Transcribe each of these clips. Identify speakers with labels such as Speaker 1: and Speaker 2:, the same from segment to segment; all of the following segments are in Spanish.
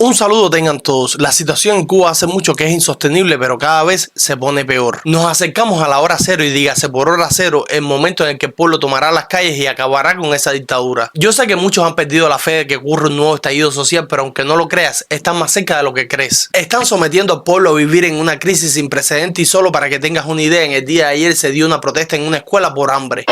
Speaker 1: Un saludo tengan todos. La situación en Cuba hace mucho que es insostenible, pero cada vez se pone peor. Nos acercamos a la hora cero y dígase por hora cero el momento en el que el pueblo tomará las calles y acabará con esa dictadura. Yo sé que muchos han perdido la fe de que ocurre un nuevo estallido social, pero aunque no lo creas, están más cerca de lo que crees. Están sometiendo al pueblo a vivir en una crisis sin precedentes y solo para que tengas una idea, en el día de ayer se dio una protesta en una escuela por hambre.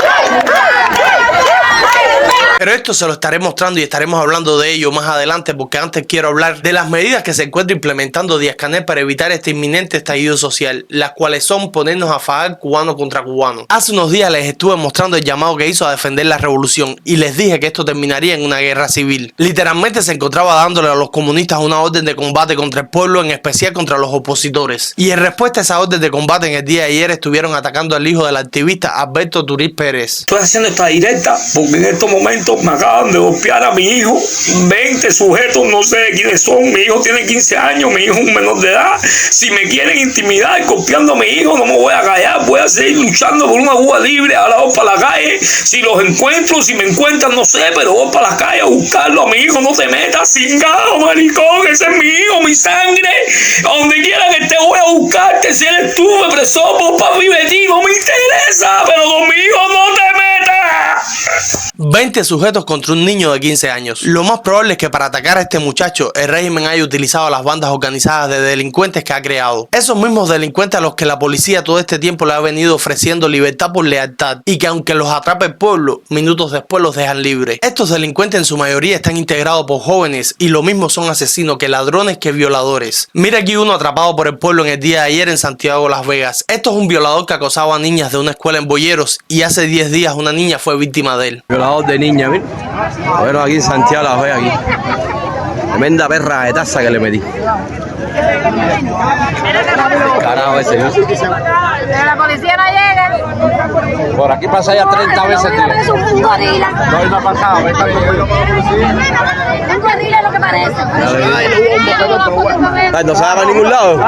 Speaker 1: Pero esto se lo estaré mostrando y estaremos hablando de ello más adelante, porque antes quiero hablar de las medidas que se encuentra implementando Díaz-Canel para evitar este inminente estallido social, las cuales son ponernos a fajar cubano contra cubano. Hace unos días les estuve mostrando el llamado que hizo a defender la revolución y les dije que esto terminaría en una guerra civil. Literalmente se encontraba dándole a los comunistas una orden de combate contra el pueblo, en especial contra los opositores. Y en respuesta a esa orden de combate, en el día de ayer estuvieron atacando al hijo del activista Alberto Turiz Pérez.
Speaker 2: Estoy haciendo esta directa porque en estos momentos me acaban de golpear a mi hijo, 20 sujetos, no sé quiénes son. Mi hijo tiene 15 años, mi hijo es un menor de edad. Si me quieren intimidar golpeando a mi hijo, no me voy a callar, voy a seguir luchando por una Cuba libre. Ahora voy para la calle, si los encuentro, si me encuentran, no sé, pero voy para la calle a buscarlo a mi hijo. No te metas, cingado, maricón, ese es mi hijo, mi sangre. A donde quiera que te voy a buscarte, si eres tú, me preso por papi Betty, no me interesa, pero conmigo no te metas.
Speaker 1: 20 sujetos contra un niño de 15 años. Lo más probable es que para atacar a este muchacho el régimen haya utilizado a las bandas organizadas de delincuentes que ha creado. Esos mismos delincuentes a los que la policía todo este tiempo le ha venido ofreciendo libertad por lealtad y que aunque los atrape el pueblo, minutos después los dejan libres. Estos delincuentes en su mayoría están integrados por jóvenes y lo mismo son asesinos que ladrones que violadores. Mira aquí uno atrapado por el pueblo en el día de ayer en Santiago, Las Vegas. Esto es un violador que acosaba a niñas de una escuela en Boyeros y hace 10 días una niña fue víctima de él.
Speaker 3: De niña, mira. Bueno, aquí en Santiago la ve aquí. Tremenda perra de taza que le metí. Carajo ese, ¿no?
Speaker 4: La policía no llega.
Speaker 3: Por aquí pasa ya 30 veces, tío.
Speaker 4: Un gorila.
Speaker 3: No ha pasado,
Speaker 4: Un gorila es lo que parece.
Speaker 3: No se va para ningún lado.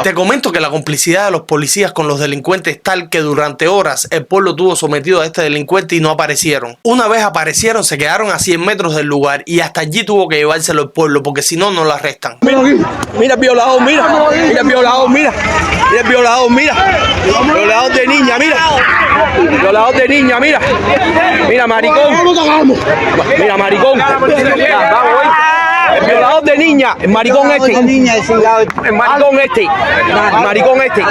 Speaker 1: Te comento que la complicidad de los policías con los delincuentes es tal que durante horas el pueblo tuvo sometido a este delincuente y no aparecieron. Una vez aparecieron, se quedaron a 100 metros del lugar y hasta allí tuvo que llevárselo el pueblo porque si no, no lo arrestan.
Speaker 3: Mira aquí, mira el violador, mira. Mira el violador, mira. Mira el violador, mira. Violador de niña, mira. Violador de niña, mira. Mira, maricón. Mira, maricón. El violador de niña, el maricón este. El maricón este. El maricón este.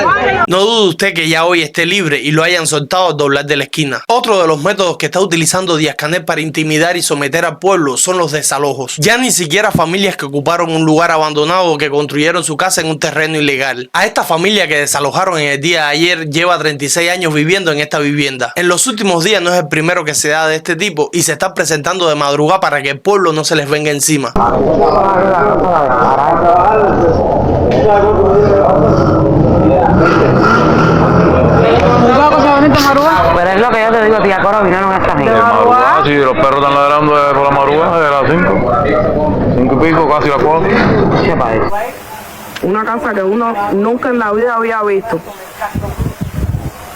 Speaker 1: No dude usted que ya hoy esté libre y lo hayan soltado al doblar de la esquina. Otro de los métodos que está utilizando Díaz-Canel para intimidar y someter al pueblo son los desalojos. Ya ni siquiera familias que ocuparon un lugar abandonado o que construyeron su casa en un terreno ilegal. A esta familia que desalojaron en el día de ayer lleva 36 años viviendo en esta vivienda. En los últimos días no es el primero que se da de este tipo y se está presentando de madrugada para que el pueblo no se les venga encima.
Speaker 5: Pero es lo que yo te digo, tía Cora, vinieron esta gente.
Speaker 6: Sí, los perros están ladrando por la madrugada de las 5 y pico, casi las 4.
Speaker 5: ¿Qué parece?
Speaker 7: Una casa que uno nunca en la vida había visto.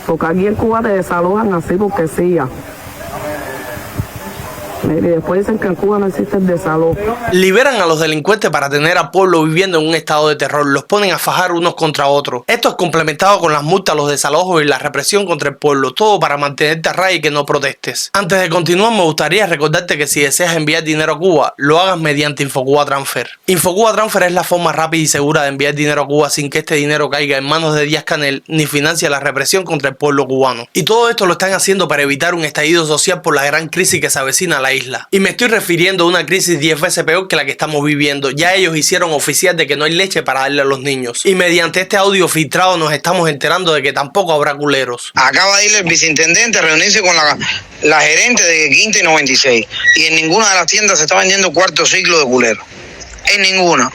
Speaker 7: Porque aquí en Cuba te desalojan así porque sí ya. Y después dicen que en Cuba no existe el desalojo.
Speaker 1: Liberan a los delincuentes para tener al pueblo viviendo en un estado de terror. Los ponen a fajar unos contra otros. Esto es complementado con las multas, los desalojos y la represión contra el pueblo. Todo para mantenerte a raya y que no protestes. Antes de continuar, me gustaría recordarte que si deseas enviar dinero a Cuba, lo hagas mediante Infocuba Transfer. Infocuba Transfer es la forma rápida y segura de enviar dinero a Cuba sin que este dinero caiga en manos de Díaz-Canel ni financie la represión contra el pueblo cubano. Y todo esto lo están haciendo para evitar un estallido social por la gran crisis que se avecina a la isla. Y me estoy refiriendo a una crisis 10 veces peor que la que estamos viviendo. Ya ellos hicieron oficial de que no hay leche para darle a los niños. Y mediante este audio filtrado nos estamos enterando de que tampoco habrá culeros.
Speaker 8: Acaba de ir el viceintendente a reunirse con la gerente de Quinta y 96. Y en ninguna de las tiendas se está vendiendo cuarto ciclo de culero. En ninguna.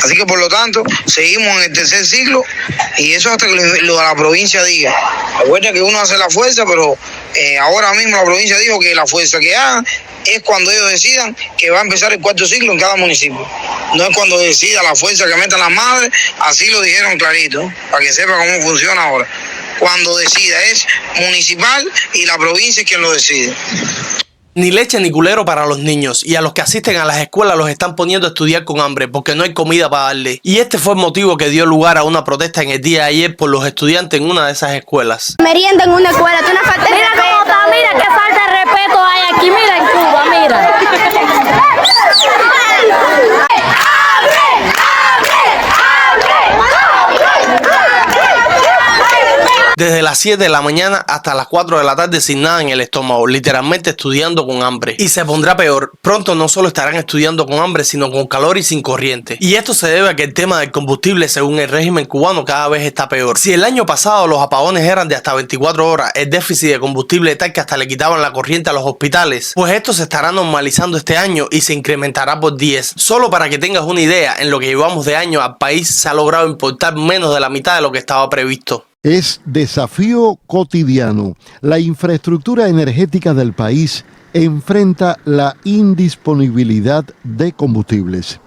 Speaker 8: Así que por lo tanto, seguimos en el tercer ciclo y eso hasta que lo de la provincia diga. Recuerda que uno hace la fuerza, pero ahora mismo la provincia dijo que la fuerza que hagan es cuando ellos decidan que va a empezar el cuarto ciclo en cada municipio. No es cuando decida la fuerza que metan las madres, así lo dijeron clarito, para que sepa cómo funciona ahora. cuando decida. Es municipal y la provincia es quien lo decide.
Speaker 1: Ni leche ni culero para los niños, y a los que asisten a las escuelas los están poniendo a estudiar con hambre porque no hay comida para darle. Y este fue el motivo que dio lugar a una protesta en el día de ayer por los estudiantes en una de esas escuelas.
Speaker 4: Merienda en una escuela, tú no falta de respeto. Mira cómo está, mira qué falta de respeto hay aquí, mira en Cuba, mira.
Speaker 1: Desde las 7 de la mañana hasta las 4 de la tarde sin nada en el estómago, literalmente estudiando con hambre. Y se pondrá peor, pronto no solo estarán estudiando con hambre, sino con calor y sin corriente. Y esto se debe a que el tema del combustible, según el régimen cubano, cada vez está peor. Si el año pasado los apagones eran de hasta 24 horas, el déficit de combustible es tal que hasta le quitaban la corriente a los hospitales, pues esto se estará normalizando este año y se incrementará por 10. Solo para que tengas una idea, en lo que llevamos de año al país se ha logrado importar menos de la mitad de lo que estaba previsto.
Speaker 9: Es desafío cotidiano. La infraestructura energética del país enfrenta la indisponibilidad de combustibles.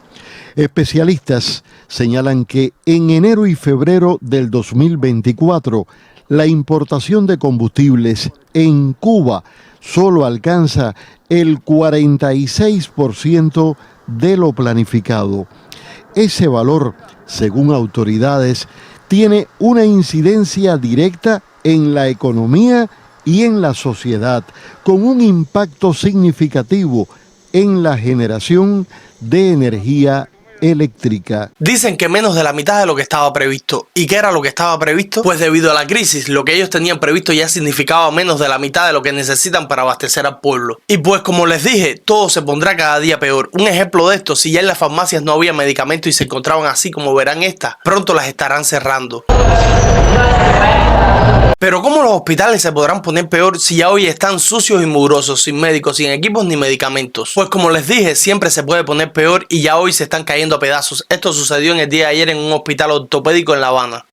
Speaker 9: Especialistas señalan que en enero y febrero del 2024, la importación de combustibles en Cuba solo alcanza el 46% de lo planificado. Ese valor, según autoridades, tiene una incidencia directa en la economía y en la sociedad, con un impacto significativo en la generación de energía eléctrica.
Speaker 1: Dicen que menos de la mitad de lo que estaba previsto. ¿Y qué era lo que estaba previsto? Pues debido a la crisis, lo que ellos tenían previsto ya significaba menos de la mitad de lo que necesitan para abastecer al pueblo. Y pues como les dije, todo se pondrá cada día peor. Un ejemplo de esto, si ya en las farmacias no había medicamentos y se encontraban así como verán estas, pronto las estarán cerrando. Pero ¿cómo los hospitales se podrán poner peor si ya hoy están sucios y mugrosos, sin médicos, sin equipos ni medicamentos? Pues como les dije, siempre se puede poner peor y ya hoy se están cayendo a pedazos. Esto sucedió en el día de ayer en un hospital ortopédico en La Habana.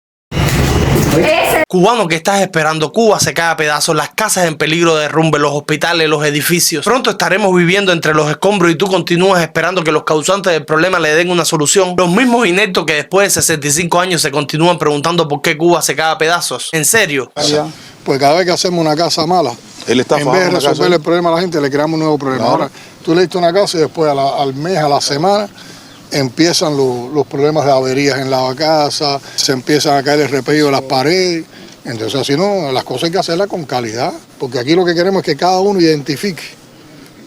Speaker 1: Cubano, ¿qué estás esperando? Cuba se cae a pedazos, las casas en peligro de derrumbe, los hospitales, los edificios. Pronto estaremos viviendo entre los escombros y tú continúas esperando que los causantes del problema le den una solución. Los mismos ineptos que después de 65 años se continúan preguntando por qué Cuba se cae a pedazos. ¿En serio?
Speaker 10: Pues cada vez que hacemos una casa mala, en vez de resolver el problema a la gente, le creamos un nuevo problema. Ahora, tú le diste una casa y después al mes, a la semana, empiezan los problemas de averías en la casa, se empiezan a caer el repello de las paredes. Entonces, así no, las cosas hay que hacerlas con calidad, porque aquí lo que queremos es que cada uno identifique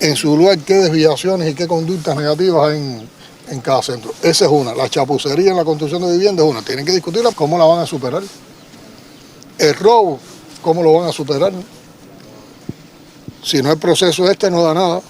Speaker 10: en su lugar qué desviaciones y qué conductas negativas hay en cada centro. Esa es una. La chapucería en la construcción de viviendas es una. Tienen que discutirla cómo la van a superar. El robo, cómo lo van a superar. Si no, el proceso no da nada.